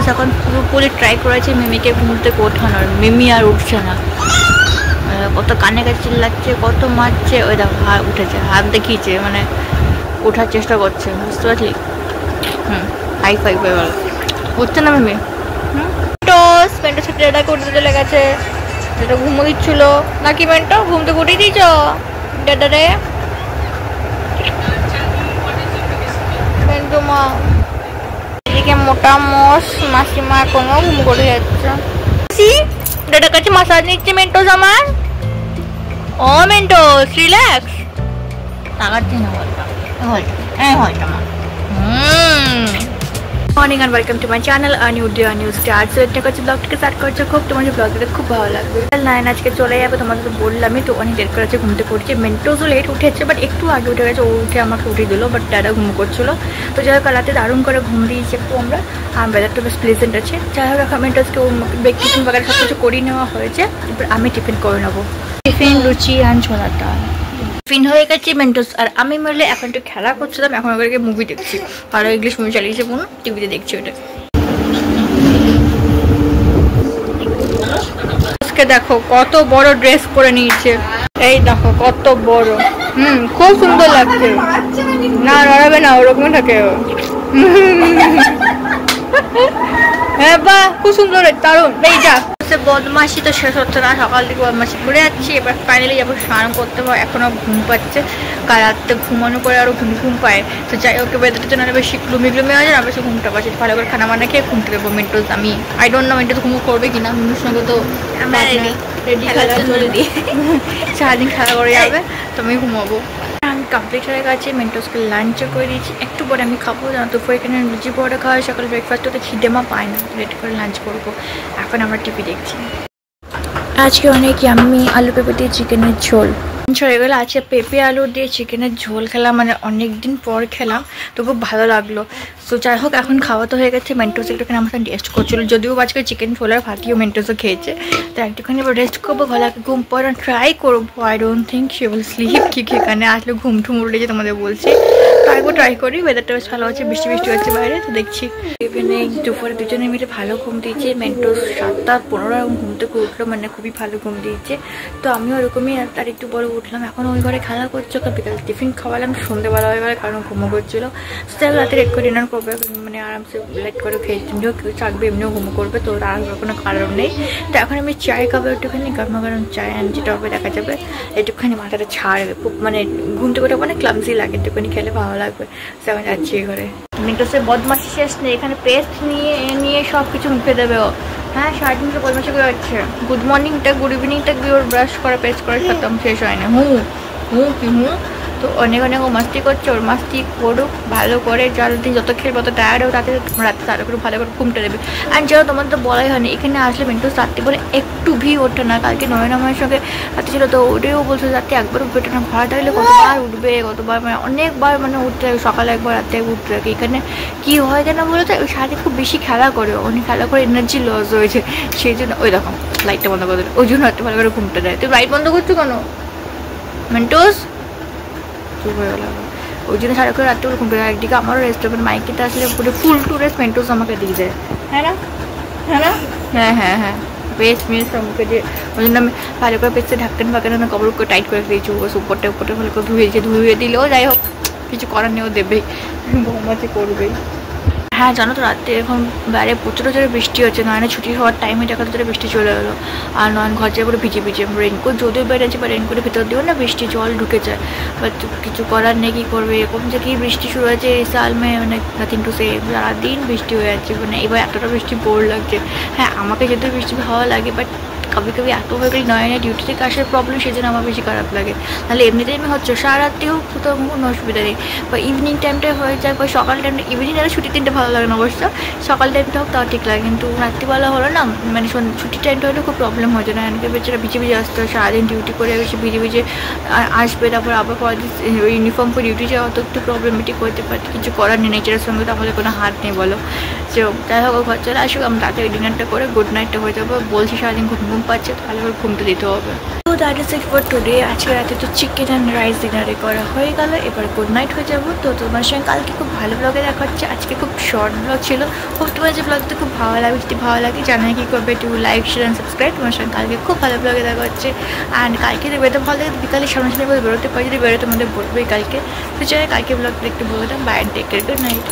Mentos এখন পুরোপুরি try করেছে মিমিকে ঘুম থেকে ওঠানোর। মিমি আর উঠছে না, কত কানে কাছে চিল্লাচ্ছে, কত মারছে। ওই দেখো হাত উঠেছে, হাত দেখিয়েছে, মানে ওঠার চেষ্টা করছে, বুঝতে পারলি? হাই ফাই হয়ে গেল, উঠছে না মিমি। মেন্টোস সাথে ডেডাকে উঠতে চলে গেছে। যেটা ঘুমো দিচ্ছিল নাকি মেন্টো? ঘুম থেকে উঠিয়ে দিয়েছ ডেডা রে? মেন্টো মা এদিকে মোটা মোষ মাসিমা এখনো ঘুম করে যাচ্ছে। ডেডার কাছে মাসাজ নিচ্ছে মেন্টোস আমার। ও মেন্টোস রিল্যাক্স, তাকাচ্ছি না বলটা হয়টা মা। Morning and welcome to my channel new day new start. So এটা করছে ব্লগটাকে স্টার্ট করছে, খুব তোমার ব্লগটা খুব ভালো লাগবে। 9 আজকে চলে যাবে, তোমাদের তো বললামই তো, অনেক লেট করেছে ঘুমতে করছে। মেন্টোসও লেট উঠেছে, বাট একটু আগে উঠে গেছে। ও উঠে আমাকে উঠিয়ে দিল, বাট দাদা ঘুম করছিলো। তো যাই হোক রাতে দারুণ করে ঘুম দিয়েছি একটু আমরা, আর ওয়েদারটা বেশ প্লেজেন্ট আছে। যাই হোক এখন মেন্টোসকে ব্রেক টিফিন বাগারে সব কিছু করিয়ে নেওয়া হয়েছে। এবার আমি টিফিন করে নেবো, টিফিন লুচি আর ছোলার ডাল। টিফিন হয়ে গেছে মেন্টোস আর আমি মিলে এখন একটু খেলা করছিলাম। এখন ওদেরকে মুভি দেখছি, আর ইংলিশ মুভি চালিয়েছে বোন, টিভিতে দেখছি ওটা। আজকে দেখো কত বড় ড্রেস করে নিয়েছে, এই দেখো কত বড়। খুব সুন্দর লাগছে। না লড়াবে না, ওরকমই থাকে। হ্যাঁ বাহ, খুব সুন্দর, দারুণ। এই যা বদমাসি তো শেষ হচ্ছে না, সকাল থেকে বদমাসি করে যাচ্ছি। এবার ফাইনালি যাবো স্নান করতে হবে। এখনো ঘুম পাচ্ছে, কাল রাত্রে ঘুমানো করে আরো ঘুম পায়। তো যাই হোক বেদারটা জন্য বেশি গ্লুমি হয়ে যায় না, বেশি ঘুমটা পাচ্ছে। ভালো করে খানা বানা খেয়ে ঘুমতে দেবো মেন্টোস। আমি আই ডোন্ট নো মেন্টোস ঘুমো করবে কিনা। মিনুর সঙ্গে তো রেডি সারাদিন খেলা করে যাবে, তো আমি ঘুমাবো। আমি কমপ্লিট হয়ে গেছে, মেন্টোসকে লাঞ্চও করে দিয়েছি। একটু পরে আমি খাবো, জানো তো এখানে লুচি পরোটা খাওয়া হয় সকালে ব্রেকফাস্ট, তো খিদে মা পায় না, লেট করে লাঞ্চ করবো। এখন আমরা টিভি দেখছি। আজকে অনেক ইয়াম্মি আলু পেঁপে দিয়ে চিকেনের ঝোল হয়ে গেলো। আজকে পেঁপে আলু দিয়ে চিকেনের ঝোল খেলাম, মানে অনেক দিন পর খেলাম, তো খুব ভালো লাগলো। তো যাই হোক এখন খাওয়া তো হয়ে গেছে। মেন্টোস একটুখানি আমার সাথে রেস্ট করছিলো, যদিও আজকে চিকেন ঝোল আর ভাতিও মেন্টোসও খেয়েছে। তো একটুখানি রেস্ট করবো, গলাকে ঘুম পড়ানো ট্রাই করবো। I don't think she will slip. ঠিক এখানে আসলে ঘুম ঠুম উঠেছে তোমাদের বলছি। ট্রাই করি, ওয়েদারটা বেশ ভালো আছে, বৃষ্টি হচ্ছে বাইরে, তো দেখছি। এখানে দুপুরে দুজনে মিলে ভালো ঘুম দিয়েছে। মেন্টোস 7:15 ঘুম থেকে উঠলো, মানে খুবই ভালো ঘুম দিয়েছে। তো আমিও ওরকমই তার একটু বড় উঠলাম। এখন ওই ঘরে খেলা করছে, বিকাল টিফিন খাওয়ালাম, সন্ধ্যেবেলা হয়ে গেলে কারণ ঘুমো করছিলো। সেটা রাতে লেট করে ডিনার করবে, মানে আরামসে লেট করে খেয়ে এমনিও কেউ থাকবে, এমনিও ঘুমো করবে, তো আর কোনো কারণ নেই। তো এখন আমি চায় খাবো, একটুখানি গরমা গরম চায়, যেটা হবে দেখা যাবে। একটুখানি মাথাটা ছাড়বে, খুব মানে ঘুম থেকে ওটা মানে ক্লামসি লাগে, একটুখানি খেলে ভালো লাগবে। সেখানে যাচ্ছি এই ঘরে। মেন্টোসের বদমাসি শেষ নেই, এখানে পেস্ট নিয়ে সব কিছু মুখে দেবে ও। হ্যাঁ 3:30 বদমাসি করে যাচ্ছে। গুড মর্নিংটা গুড ইভিনিংটা কি ওর ব্রাশ করা পেস্ট করা খতম, শেষ হয় না। তো অনেক ও মাস্তি করছে, ওর মাস্তি করুক ভালো করে। দিন যত খেলবে তত টায়ার্ড হোক, তাতে রাতে তারা করে ভালো করে ঘুমটা দেবে। আর যেন তোমার তো বলাই হয়নি, এখানে আসলে মেন্টোস রাত্রে বলে একটু ওঠে না। কালকে নয়ন আমার সঙ্গে রাতে ছিল, তো ওটাও বলছে রাত্রে একবার উঠবে না। ভাড়া থাকলে কতবার উঠবে, কতবার মানে অনেকবার মানে উঠতে থাকে, সকালে একবার রাত্রে একবার উঠতে থাকে। এখানে কী হয় যেন বলো তো, ওই সাথে খুব বেশি খেলা করে, অনেক খেলা করে এনার্জি লস হয়েছে, সেই জন্য ওই রকম লাইটটা বন্ধ করে দেয়, ওই জন্য রাত্রে ভালো করে ঘুমটা দেয়। তুই লাইট বন্ধ করছো কেন মেন্টোস? চুপ হয়ে গেল, ওই জন্য সারা করে রাত্রে ঘুমতে দেয়। একদিকে আমারও রেস্ট হবে, মাইকেতে আসলে পুরো ফুল টু রেস্ট মেন্টোস আমাকে দিয়ে দেয়। হ্যাঁ না? হ্যাঁ পেস্ট মিস্ট আমাকে দিয়ে, ওই জন্য আমি ভালো করে পেস্টে ঢাক্কান আমি কবর করে টাইট করে দিয়েছি। ও উপরটা ভালো করে ধুয়ে দিলেও যাই হোক, কিছু করার নেই, ও দেবেই, বৌমাছি করবেই। হ্যাঁ জানো তো রাত্রে এখন বাইরে প্রচুর জোরে বৃষ্টি হচ্ছে। নয়নের ছুটি হওয়ার টাইমে দেখা জোরে বৃষ্টি চলে গেলো, আর নয়ন ঘর যায় পুরো ভিজে রেনকোট যদিও বেড়েছে, বা রেনকোটের ভিতর দিয়েও না বৃষ্টি জল ঢুকে যায়। বাট কিছু করার নেই, কী করবে, এরকম যে কি বৃষ্টি শুরু হয়েছে এই সালমে, মানে নাথিং টু সে। সারাদিন বৃষ্টি হয়ে যাচ্ছে, মানে এবার এতটা বৃষ্টি বোর লাগছে। হ্যাঁ আমাকে যদিও বৃষ্টি ভালো লাগে, বাট কবি এত হয়ে গেলে নয়নের ডিউটি থেকে আসার প্রবলেম, সেই জন্য আমার বেশি খারাপ লাগে। তাহলে এমনিতেই আমি হচ্ছে সারা রাত্রি হোক, কোথাও কোনো অসুবিধা নেই, বা ইভিনিং টাইমটা হয়ে যায়, বা সকাল টাইমটা। ইভিনিং টাইমে ছুটির দিনটা ভালো লাগে না অবশ্য, সকাল টাইমটা হোক তাও ঠিক লাগে, কিন্তু রাত্রিবেলা হলো না, মানে ছুটির টাইমটা হলে খুব প্রবলেম হয়ে যায়। নয়নকে বেচারা ভিজে আসতে হয়, সারাদিন ডিউটি করে এসে ভিজে আসবে, তারপর আবার পরের ইউনিফর্ম করে ডিউটি যাওয়া তো একটু প্রবলেমেটিক হতে পারে। কিছু করার নেই, নেচারের সঙ্গে তো আমাদের কোনো হাত নেই বলো। তো যাই হোক ঘর চলে আসুক, আমরা রাতে ডিনারটা করে গুড নাইটটা হয়ে যাবো। বলছি সারাদিন ঘুম পাচ্ছে, ভালো করে ঘুমতে দিতে হবে। তো that is it for today. আজকে রাতে তো চিকেন অ্যান্ড রাইস ডিনারে করা হয়ে গেল, এবার গুড নাইট হয়ে যাবো। তো তোমার সঙ্গে কালকে খুব ভালো ব্লগে দেখা হচ্ছে। আজকে খুব শর্ট ব্লগ ছিল, খুব তোমার যে ব্লগটা খুব ভালো লাগে, যদি ভালো লাগে জানাই কী করবে, একটু লাইক শেয়ার অ্যান্ড সাবস্ক্রাইব। তোমার সঙ্গে কালকে খুব ভালো ব্লগে দেখা হচ্ছে। অ্যান্ড কালকে বেরোতে ভালো লাগে, বিকালে সামনে সামনে করে বেরোতে পারি, যদি বেরোতে আমাদের বলবোই কালকে। তো চাই কালকে ব্লগটা একটু বলে দাম। Bye and take care, good night.